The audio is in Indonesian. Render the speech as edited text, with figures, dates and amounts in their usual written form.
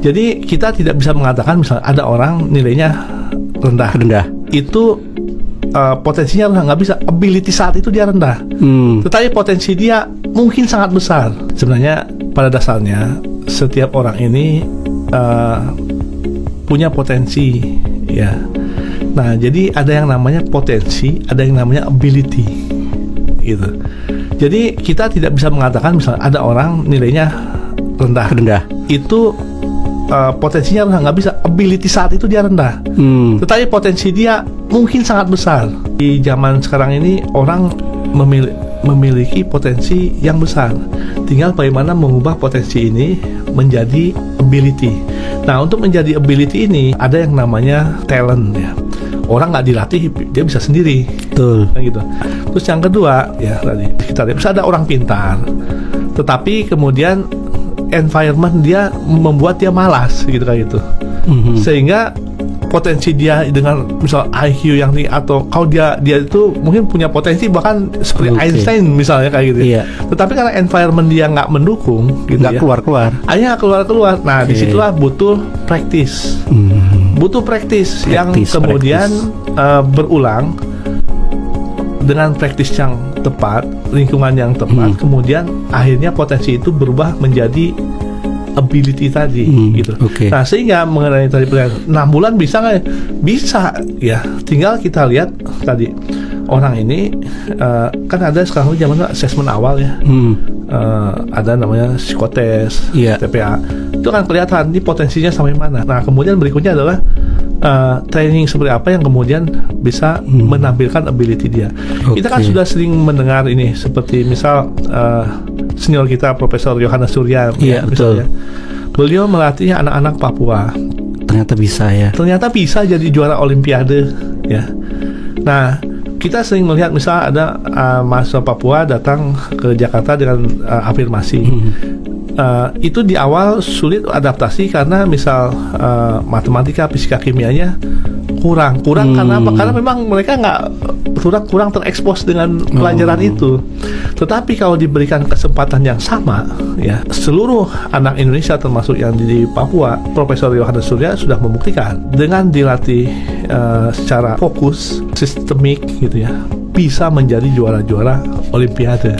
Jadi kita tidak bisa mengatakan misalnya ada orang nilainya rendah. Itu potensinya rendah, nggak bisa. Ability saat itu dia rendah. Tetapi potensi dia mungkin sangat besar. Sebenarnya pada dasarnya setiap orang ini punya potensi, ya. Nah, jadi ada yang namanya potensi, ada yang namanya ability, gitu. Jadi kita tidak bisa mengatakan misalnya ada orang nilainya rendah. Itu potensinya rendah, nggak bisa. Ability saat itu dia rendah. Tetapi potensi dia mungkin sangat besar. Di zaman sekarang ini orang memiliki potensi yang besar. Tinggal bagaimana mengubah potensi ini menjadi ability. Nah, untuk menjadi ability ini ada yang namanya talent, ya. Orang nggak dilatih, dia bisa sendiri. Betul. Gitu. Terus yang kedua, ya tadi kita lihat, bisa ada orang pintar, tetapi kemudian environment dia membuat dia malas, gitu kayak gitu. Sehingga potensi dia dengan misal IQ yang tinggi, atau kalau dia itu mungkin punya potensi bahkan seperti Einstein misalnya kayak gitu. Iya. Tetapi karena environment dia nggak mendukung, gitu, nggak keluar. Akhirnya keluar. Nah, disitulah butuh practice. Butuh practice yang kemudian berulang dengan practice yang tepat, lingkungan yang tepat, kemudian akhirnya potensi itu berubah menjadi ability tadi, gitu. Nah, sehingga mengenai tadi 6 bulan bisa nggak? Bisa, ya. Tinggal kita lihat tadi orang ini kan ada sekarang zaman assessment awal, ya. Ada namanya psikotes, TPA. Itu kan kelihatan ini potensinya sampai mana. Nah, kemudian berikutnya adalah training seperti apa yang kemudian bisa menampilkan ability dia. Kita kan sudah sering mendengar ini, seperti misal senior kita Profesor Yohanes Surya, misalnya. Beliau melatih anak-anak Papua. Ternyata bisa jadi juara Olimpiade, ya. Nah, kita sering melihat misal ada mahasiswa Papua datang ke Jakarta dengan afirmasi. Itu di awal sulit adaptasi karena misal matematika, fisika, kimianya kurang karena apa? Karena memang mereka kurang terekspos dengan pelajaran itu. Tetapi kalau diberikan kesempatan yang sama, ya, seluruh anak Indonesia termasuk yang di Papua, Profesor Yohanes Surya sudah membuktikan dengan dilatih secara fokus, sistemik, gitu ya, bisa menjadi juara-juara Olimpiade.